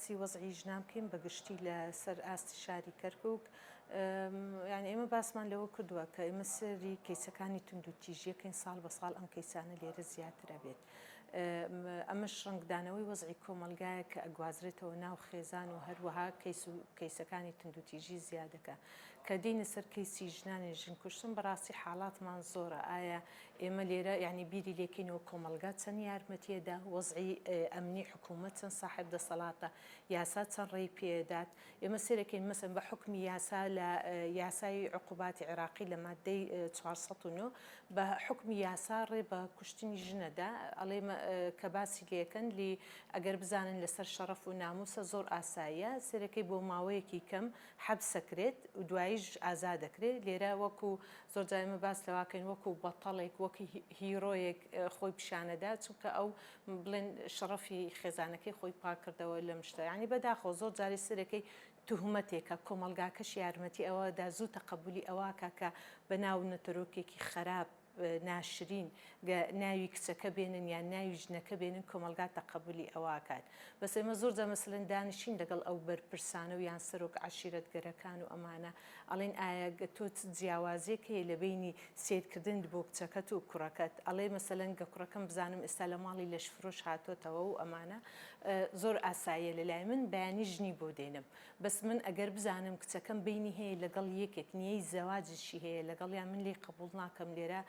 باسی وەزعی ژنان بکەین بەگشتی لەسەر ئاستی شاری کەرکووک. یعنی ئێمە باسمان لەوە کردووە کە ئێمە سەری کەیسەکانی تونند و تیژیەکەین ساڵ بە ساڵ ئەم کەیسانە لێرە زیاترە بێت. ئەمەش ڕنگدانەوەی وەزعی کۆمەلگایە کە ئەگوازرێتەوە ناو خێزان و هەروەها کەیسەکانی تونند و تیژی زیادەکە کە دێنە سەر کەیسی ژنانی ژن کوشتن بەڕاستی حاڵاتمان زۆرە. ئایا ئێمە لێرە یعنی بیری لێکەینەوە کۆمەلگا چەند یارمەتیەدا، وەزعی ئەمنی حکوومەت چەند صاحب دەسەڵاتە، یاسا چەند ڕێی پێدات. ئێمە سێرەکەین مەسەن بە حکمی یاسا لە یاسای عقوباتی عێراقی لە مادەی 409 بە حکمی یاسا ڕێ بە کوشتنی ژنەدا ئەڵێ کە باسی لەکەن لی ئەگەر بزانن لەسەر شەرەف و ناموسە زۆر ئاساییە سێرەکەی بۆ ماوەیەکی کەم حەبسەکرێت و دواییش ئازا دەکرێت. لێرە وەکو زۆر جایمە باس لەواکەین وەکو بەتەڵێک وەکی هیرۆیەک خۆی پیشانەدا چونکە ئەو بڵێن شەرەفی خێزانەکەی خۆی پاکردەوە لەم شتە. یعنی بەداخەوە زۆر جاری سەرەکەی توهمەتێکە کۆمەلگاکەش یارمەتی ئەوەدا زوو تەقەبولی ئەوەکە کە بەناو نەتەرۆکێکی خراپ ناشرین ناوی کچەکە بێنن یان ناوی ژنەکە بێنن کۆمەلگا تەقەبولی ئەوەکات. بەس ئێمە زۆر جا مەسەلەن دانیشین لەگەڵ ئەو بەرپرسانە و یان سەرۆک عەشیرەتگەرەکان و ئەمانە ئەڵێن ئایا تۆ جیاوازیەک هەیە لە بینی سیرکردن بۆ کچەکەت و کوڕەکەت. ئەڵێ مەسەلەن گە کوڕەکەم بزانم ئێستا لە ماڵی لەش فرۆش هاتۆتەوە و ئەمانە زۆر ئاساییە لەلای من بەیانی ژنی بۆ دێنم. بەس من ئەگەر بزانم کچەکەم بینی هەیە لەگەڵ یەکێک نیەی زەواجشی هەیە لەگەڵ یان من لێ قبوڵ ناکەم لێرە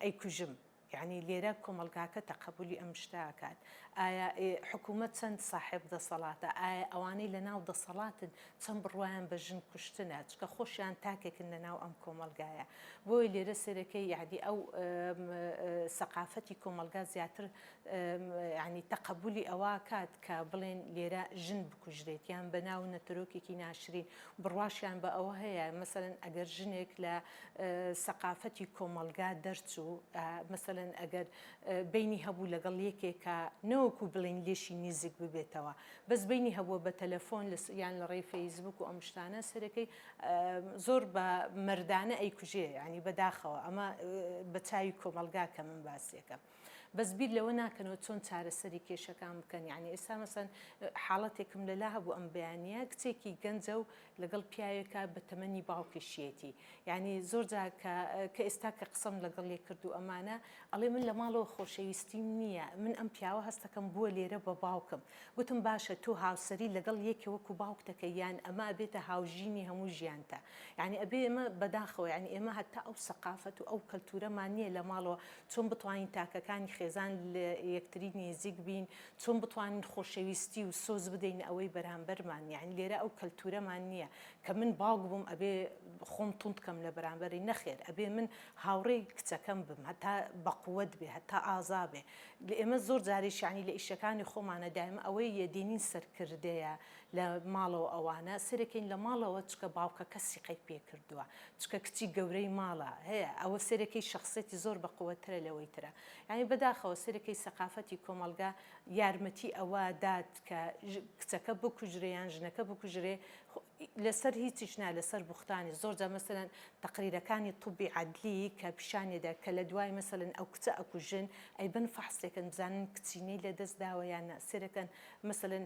ئەیکوژم. یعنی لێرە کۆمەلگاکە تەقەبولی ئەم شتاکات. ئایا حکوومەت چەند صاحب دەسەڵاتە؟ ئایا ئەوانەی لە ناو دەسەڵاتن چەند بڕوایان بە ژن کوشتنە چکە خۆشیان تاکێکن لە ناو ئەم کۆمەلگایە. بۆی لێرە سەرەکەی یعنی ئەو سەقافەتی کۆمەلگا زیاتر ینی تەقەبولی ئەوە کات کە بڵێن لێرە ژن بکوژرێت یان بە ناو نەتەرۆکێکی ناشرین بڕواشیان بە ئەوە هەیە. مەسەلەن ئەگەر ژنێک لە سەقافەتی کۆمەلگا دەرچوو مەسەلەن ئەگەر بینی هەبوو لەگەڵ یەکێکە نەوەکو بڵین لێشی نزیک ببێتەوە بەس بینی هەبووە بە تەلەفۆن یان لە ڕێی فەیسبوک و ئەم شتانە سەرەکەی زۆر بە مەردانە ئەیکوژێ ینی بەداخەوە ئەمە بە چاوی کۆمەلگا کە من باسیەکە. بەس بیر لەوە ناکەنەوە چۆن چارەسەری کێشەکان بکەن. یعنی ئێستا مەسەن حاڵەتێکم لەلا هەبوو ئەم بەیانیە کچێکی گەنجە و لەگەڵ پیاوێکە بە تەمەنی باوکیشیەتی. یعنی زۆر جا کە ئێستا کە قسەم لەگەڵ لێ کرد و ئەمانە ئەڵێ من لە ماڵەوە خۆشەویستیم نییە من ئەم پیاوە هەستەکەم بووە لێرە بە باوکم. گوتم باشە تۆ هاوسەری لەگەڵ یەکێ وەکو باوک دەکەی یان ئەمە بێتە هاوژینی هەموو ژیانتە. یعنی ئەبێ ئێمە بەداخەوە یعنی ئێمە هەتا ئەو سەقافەت و ئەو کەلتورەمان نییە لە ماڵەوە چۆن بتوانین تاکەکانی خێزان لە یەکتری نێزیک بین چۆن بتوانین خۆشەویستی و سۆز بدەین ئەوەی بەرامبەرمان. یعنی لێرە ئەو کەلتورەمان نییە کە من باوک بووم ئەبێ خۆم توندکەم لە بەرامبەری نەخێر ئەبێ من هاوڕێی کچەکەم بم هەتا بەقووەت بێ هەتا ئازا بێ. ئێمە زۆر جاریش یعنی لە ئیشەکانی خۆمانە دائما ئەوەی یەدێنین سەرکردەیە لە ماڵەوە ئەوانە سەرەکەین لە ماڵەوە چکە باوکە کەسی قەی پێ کردووە چکە کچی گەورەی ماڵە هەیە ئەوە سەرەکەی شخصێتی زۆر بەقووەترە لەوەی ترە. یعنی بەداخەوە سەرەکەی سەقافەتی کۆمەلگا یارمەتی ئەوە داد کە کچەکە بکوژرێ یان ژنەکە بکوژرێ لەسەر هیچیش نا لەسەر بوختانی. زۆر جا مەسەلەن تەقریرەکانی توبی عەدلی کە پیشانێدا کە لە دوای مەسەلەن ئەو کچە ئەکوژن ئەیبن فەحسێکن بزانن کچینەی لەدەست داوە یان نا سەرەکەن مەسەلەن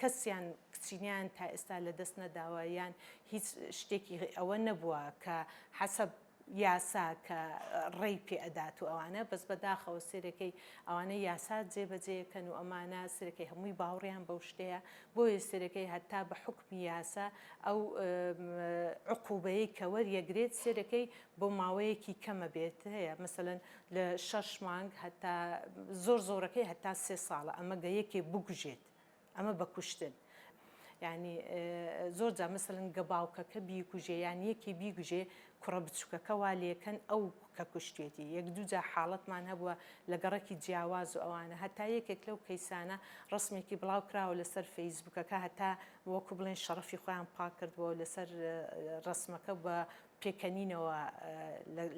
کەسیان کچینیان تا ئێستا لەدەست نەداوە یان هیچ شتێکی ئەوە نەبووە کە حەسەب یاسا کە ڕێی پێ ئەدات و ئەوانە بەس بەداخەوە سێرەکەی ئەوانە یاسا جێبەجێکەن و ئەمانە سەرەکەی هەمووی باوەڕیان بەو شتەیە بۆیە سەرەکەی هەتا بە حکمی یاسا ئەو عقوبەیەی کە وەریەگرێت سێرەکەی بۆ ماوەیەکی کەمە بێت هەیە مەسەلەن لە 6 مانگ هەتا زۆر زۆرەکەی هەتا 3 ساڵە ئەمە گەیەکێ بگوژێت ئەمە بە کوشتن. یعنی زۆر جا مەسەلەن گە باوکەکە بیکوژێ یان یەکی بیگوژێ کوڕە بچووکەکە وا لێکەن ئەو کە کوشتێتی. یەک دوو جا حاڵەتمان هەبووە لە گەڕەکی جیاواز و ئەوانە هەتا یەکێک لەو کەیسانە ڕسمێکی بڵاو کراوە لەسەر فەیسبوکەکە هەتا وەکو بڵێن شەرەفی خۆیان پاک کردبەوە لەسەر ڕسمەکە بە پێکەنینەوە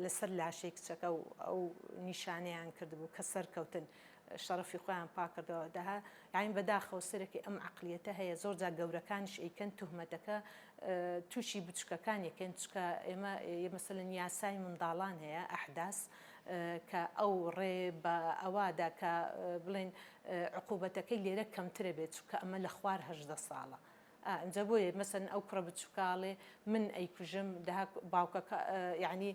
لەسەر لاشەی کچەکە و ئەو نیشانەیان کردبوو کە سەرکەوتن شەرەفی خۆیان پاکردەوە دەها. یعنی بەداخەوە سەرەکی ئەم عەقلیەتە هەیە زۆر جا گەورەکانیش ئەیکەن توهمەتەکە تووشی بچووکەکان یەکەن چکە ئێمە مەسەلەن یاسای منداڵان هەیە ئەحداس کە ئەو ڕێ بە ئەوادا کە بڵێن عقوبەتەکەی لێرە کەمترە بێت چونکە ئەمە لە خوار 18 ساڵە. ئەجا بۆیە مەسەن ئەو کوڕە بچووکاڵێ من ئەیکوژم باوکەکە یعنی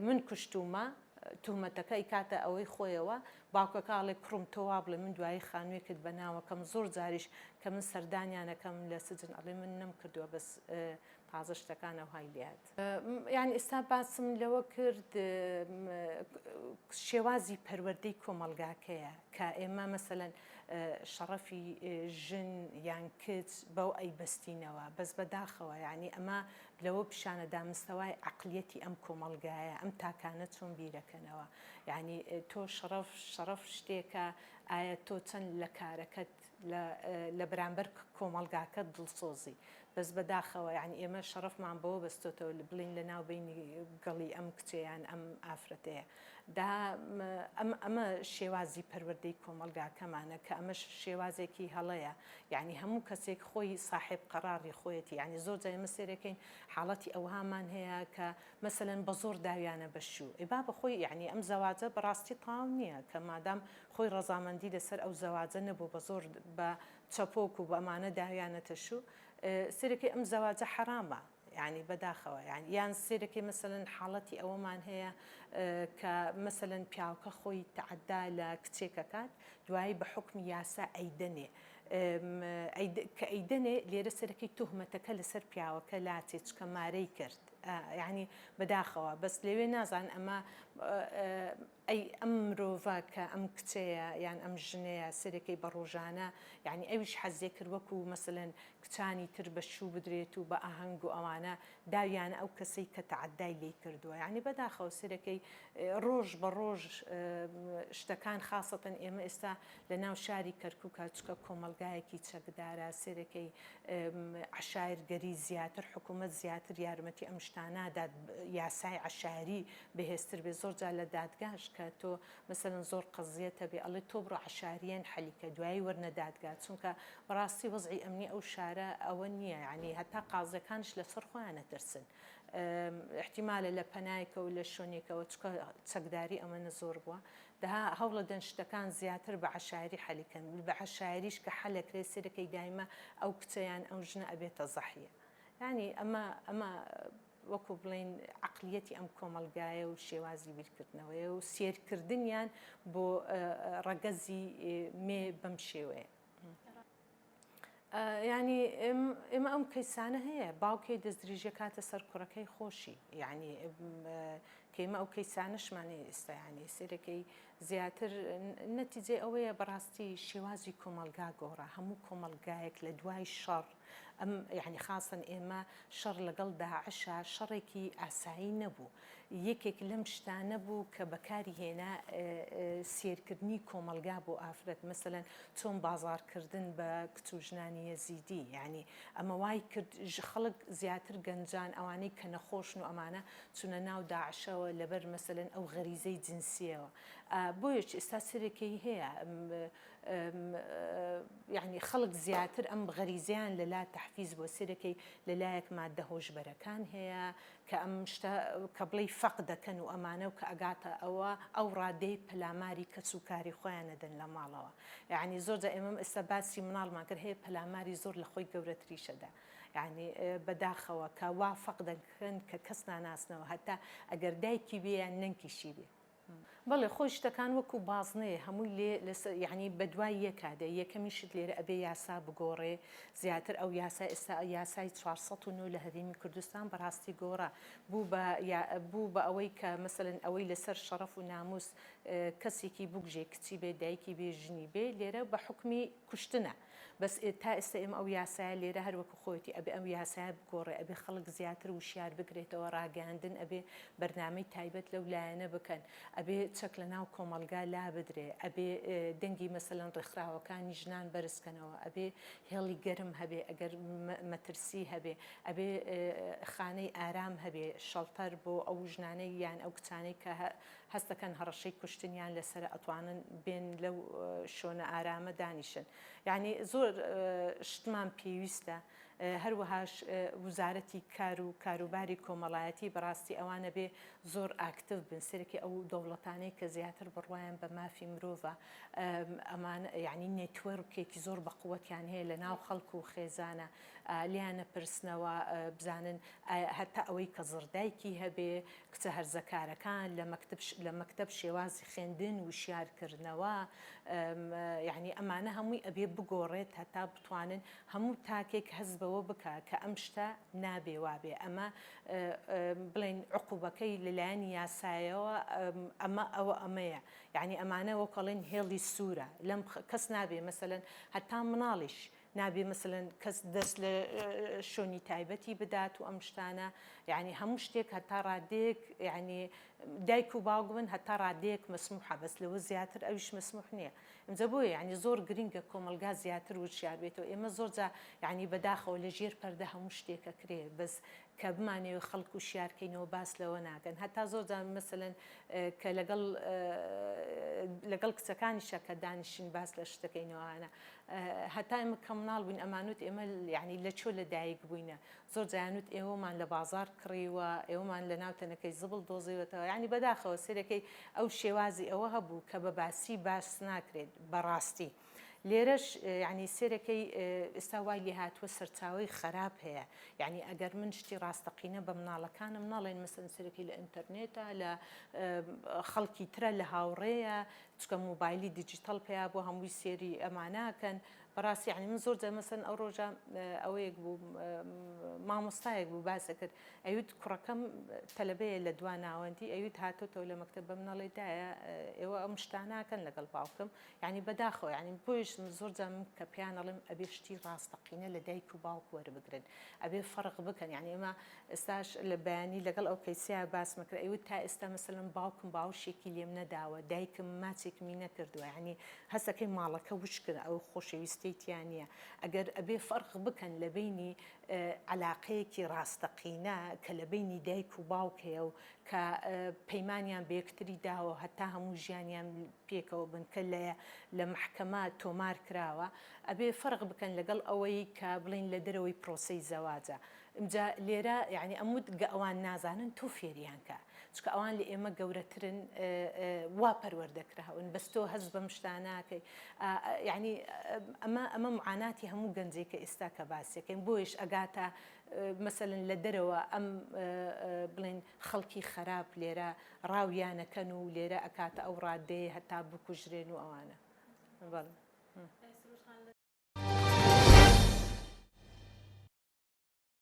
من کوشتومە تومەتەکە ئیکاتە ئەوەی خۆیەوە باوکەکەڵێ کوڕم تۆوا بڵێ من دوایی خانوویەکت بەناوەکەم زۆر جاریش کە من سەردانیانەکەم لە سجن ئەڵێ من نەم کردووە بەس تازە شتەکانە های لات. یعنی ئێستا باسم لەوە کرد شێوازی پەروەردەی کۆمەلگاکەیە کە ئێمە مەسەلەن شەڕەفی ژن یان کچ بەو ئەیبەستینەوە بەس بەداخەوە یعنی ئەمە لەوە پیشانەدا مستەوای عەقلیەتی ئەم کۆمەلگایە ئەم تاکانە چۆن بیرەکەنەوە یعنی تۆ شەڕەف شتێکە ئایا تۆ چەند لە کارەکەت لە بەرامبەر کۆمەلگاکەت دڵسۆزی بەس بەداخەوە یعنی ئێمە شەڕەفمان بەوە بەستۆتەوە بڵین لە ناوبینی گەڵی ئەم کچەیان ئەم ئافرەتەیە ئەمە شێوازی پەروەردەی کۆمەلگاکەمانە کە ئەمە شێوازێکی هەڵەیە یعنی هەموو کەسێک خۆی صاحب قەراری خۆیەتی یعنی زۆر جای ئێمە سێرەکەین حاڵەتی ئەوهامان هەیە کە مەسەلەن بە زۆر داویانە بەشوو ئێبا بەخۆی یعنی ئەم زەواجە بەڕاستی تاو نییە کە مادام خۆی ڕەزامەندی لەسەر ئەو زەواجە نەبوو بە زۆر بە چەپۆک و بەمانە داویانەتە شوو سێرەکەی ئەم زەواجە حرامە يعني بداخەوە يعني یان سێرەکەی مەسەلەن حاڵەتی ئەوەمان هەیە کە مەسەلەن پیاوەکە خۆی تعەدا لە کچێکەکات دوایی بە حکمی یاسا ئەیدەنێ کە ئەیدەنێ لێرە سەرەکەی تۆهمەتەکە لەسەر پیاوەکە لاچێت چکە مارەی کرد یعنی بەداخەوە بەس لەوێ نازان ئەمە ئەی ئەم مرۆڤە کە ئەم کچەیە یان ئەم ژنەیە سەرەکەی بە ڕۆژانە یعنی ئەویش حەزێ کرد وەکو مەسەلەن کچانی تر بە شوو بدرێت و بە ئاهەنگ و ئەوانە داویانە ئەو کەسەی کە تعەدای لێ کردووە یعنی بەداخەوە سەرەکەی ڕۆژ بە ڕۆژ شتەکان خاستەن ئێمە ئێستا لە ناو شاری کەرکووکە چکە کۆمەلگایەکی چەکدارە سێرەکەی عەشایرگەری زیاتر حکوومەت زیاتر یارمەتی ئەم شتانەدات یاسای عەشایری بەهێزتر بێ زۆر جار لە دادگاش کە تۆ مەسەلەن زۆر قەزیەتە بێ ئەڵێ تۆ بڕۆ عەشاریان حەلیکە دوایی وەرنە دادگا چونکە بەڕاستی وەزعی ئەمنی ئەو شارە ئەوە نییە یعنی هەتا قازەکانش لەسەر خۆیانە ترسن احتیمالە لە پەنایکە و لە شوێنێکەوە چەکداری ئەمەنە زۆر بووە دەها هەوڵە دەن شتەکان زیاتر بە عەشایری حەلیکەن بە عەشایریش کە حەلەکرێ سێرەکەی دایمە ئەو کچەیان ئەو ژنە ئەبێتە زەحیە ینی ئەمە وەکو بڵین عەقلیەتی ئەم کۆمەلگایە و شێوازی بیرکردنەوەیە و سێرکردنیان بۆ ڕەگەزی مێ بەم شێوەیە ینی ئێمە ئەم کەیسانە هەیە باوکێ دەستدرێژە کاتە سەر کوڕەکەی خۆشی یعنی کەمە ئەو کەیسانەشمانەیە ئێستا ینی سێرەکەی زیاتر نەتیجێ ئەوەیە بەڕاستی شێوازی کۆمەلگا گۆڕە هەموو کۆمەلگایەک لە دوای شەڕ ئەم یعنی خاصن ئێمە شەڕ لەگەڵ داعشە شەڕێکی ئاسایی نەبوو یەکێک لەم شتانە بوو کە بەکاری هێنا سێرکردنی کۆمەلگا بۆ ئافرەت مەسەلەن چۆن بازارکردن بە کچ و ژنانی یەزیدی یعنی ئەمە وای کرد خەڵک زیاتر گەنجان ئەوانەی کە نەخۆشن و ئەمانە چونە ناو داعشەوە لەبەر مەسەلەن ئەو غەریزەی جنسیەوە بۆیەش ئێستا سەرێکی هەیە یعنی خەڵک زیاتر ئەم غەریزیان لەلا تەحفیز بۆ سێرەکەی لەلایەک مادە هۆشبەرەکان هەیە کە ئەم شتە کە بڵێ فەق دەکەن و ئەمانە و کە ئەگاتە ئەوە ئەو ڕادەی پەلاماری کەچ و کاری خۆیان نەدەن لە ماڵەوە یعنی زۆرجە ئێمە ئێستا باسی مناڵمان کرد هەیە پەلاماری زۆر لە خۆی گەورەتریشەدا یعنی بەداخەوە کە وا فەق دەکەن کە کەس ناناسنەوە هەتا ئەگەر دایکی بێ یان نەنکیشی بێ بەڵێ خۆی شتەکان وەکو بازنەیە هەمووی لێ یعنی بەدوای یەکادە یەکەمیشت لێرە ئەبێ یاسا بگۆڕێ زیاتر ئەو یاسا ئێستا یاسای 409 لە هەرێمی کوردستان بەڕاستی گۆڕا بوو بە ئەوەی کە مەسەلەن ئەوەی لەسەر شەڕەف و ناموس کەسێکی بگژێ کچی بێ دایکی بێ ژنی بێ لێرە بە حکمی کوشتنە بەس تا ئێستا ئێمە ئەو یاسایە لێرە هەروەکو خۆیەتی ئەبێ ئەم یاسایە بگۆڕێ ئەبێ خەڵک زیاتر وشیار بگرێتەوە ڕاگەاندن ئەبێ بەرنامەی تایبەت لەو لایەنە بکەن ئەبێ چەک لە ناو کۆمەلگا لا بدرێ ئەبێ دەنگی مەسەلەن ڕێکخراوەکانی ژنان بەرزکەنەوە ئەبێ هێڵی گەرم هەبێ ئەگەر مەترسی هەبێ ئەبێ خانەی ئارام هەبێ شەڵتەر بۆ ئەو ژنانەی یان ئەو کچانەی کە هەستەکەن هەڕەشەی کوشتنیان لەسەر ئەتوانن بێن لەو شۆنە ئارامە دانیشن. یعنی زۆر شتمان پێویستە. هەروەهاش وزارەتی کار و کاروباری کۆمەڵایەتی بەڕاستی ئەوانە بێ زۆر ئاکتیو بن سەرەکی ئەو دەوڵەتانەی کە زیاتر بڕوایان بە مافی مرۆڤە ئەمان یعنی نێتوەرکێکی زۆر بەقووەتیان هەیە لە ناو خەڵک و خێزانە لیانە پرسنەوە بزانن هەتا ئەوەی کە زڕدایکی هەبێ کچە هەرزەکارەکان لە مەکتەب شێوازی خوێندن وشیارکردنەوە یعنی ئەمانە هەمووی ئەبێ بگۆڕێت هەتا بتوانن هەموو تاکێک هەز بەوە بکە کە ئەم شتە نابێ وابێ ئەمە بڵێن عقوبەکەی لەلایەنی یاسایەوە ئەمەیە یعنی ئەمانە وەکەڵێن هێڵی سوورە لەم کەس نابێ مەسەلەن هەتا مناڵیش نابێ مەسەلەن کەس دەست لە شۆنی تایبەتی بدات و ئەم شتانە یعنی هەموو شتێک هەتا ڕادەیەک یعنی دایک و باوک بن هەتا ڕادەیەک مەسموحە بەس لەوە زیاتر ئەویش مەسموح نییە ئەمجا بۆیە یعنی زۆر گرنگە کۆمەلگا زیاتر وشیار بێتەوە ئێمە زۆرجا یعنی بەداخەوە لە ژێر پەردە هەموو شتێکە کرێ بەس کە بمانەوە خەڵک و شیارکەینەوە باس لەوە ناکەن هەتا زۆرجا مەسەلەن کە لەگەڵ کچەکانیشە کە دانیشین باس لە شتەکەینەوەوانە هەتا ئێمە کە مناڵ بووین ئەمانوت ئێمە یعنی لە چۆ لە دایک بووینە زۆر جایانوت ئێوەمان لە بازار کڕیوە ئێوەمان لە ناوتەنەکەی زبڵ دۆزیوەتەوە یعنی بەداخەوە سێرەکەی ئەو شێوازی ئەوە هەبوو کە بە باسی باس ناکرێت بەڕاستی لێرەش یعنی سێرەکەی ئێستا وای لێ هاتووە سەرچاوی خراپ هەیە یعنی ئەگەر من شتی ڕاستەقینە بە مناڵەکانم ناڵێن مەسەن سەرەکی لە ئینتەرنێتە لە خەڵکی ترە لە هاوڕێیە چکە مۆبایلی دیجیتەڵ پێیا بۆ هەمووی سێری ئەماناکەن بەڕاستی یعنی من زۆر مەسەن ئەو ڕۆژە ئەوەیەک بوو مامۆستایەک بوو باسە کرد ئەویت کوڕەکەم تەلەبەیە لە دوا ناوەندی ئەویت هاتۆتەوە لە مەکتەب بە مناڵێدایە ئێوە ئەم شتاناکەن لەگەڵ باوکم یعنی بەداخەوە یعنی بۆیش زۆر من کە پیانەڵم ئەبێ شتی ڕاستەقینە لە دایک و باوک وەربگرن ئەبێ فەرق بکەن یعنی ئێمە ئێستاش لە بەیانی لەگەڵ ئەو کەیسیا باس مەکرد ئەوت تا ئێستا مەسەلەن باوکم باوشێکی لێم نەداوە دایکم ماچێکمی نەکردووە یعنی هەستەکەی ماڵەکە وشکن ئەو خۆشەویستی تیانە ئەگەر ئەبێ فەرق بکەن لە بینی علاقەیەکی ڕاستەقینە کە لە بینی دایک و باوکەیە و کە پەیمانیان بەیەکتری داوە هەتا هەموو ژیانیان پێکەوە بن کە لە محکەمە تۆمار کراوە ئەبێ فەرق بکەن لەگەڵ ئەوەی کە بڵین لە دەرەوەی پرۆسەی زەواجە ئەمجا لێرە یعنی ئەموت ئەوان نازانن تۆ فێریان کە چکە ئەوان لە ئێمە گەورەترن وا پەروەردەکراون بەس تۆ هەز بەم شتاناکەی یعنی ئەمە معاناتی هەموو گەنجێک کە ئێستا کە باسیەکەین بۆیش ئەگاتە مەسەلەن لە دەرەوە ئەم بڵێن خەڵکی خراپ لێرە ڕاویانەکەن و لێرە ئەکاتە ئەو ڕادەیە هەتا بکوژرێن و ئەوانە.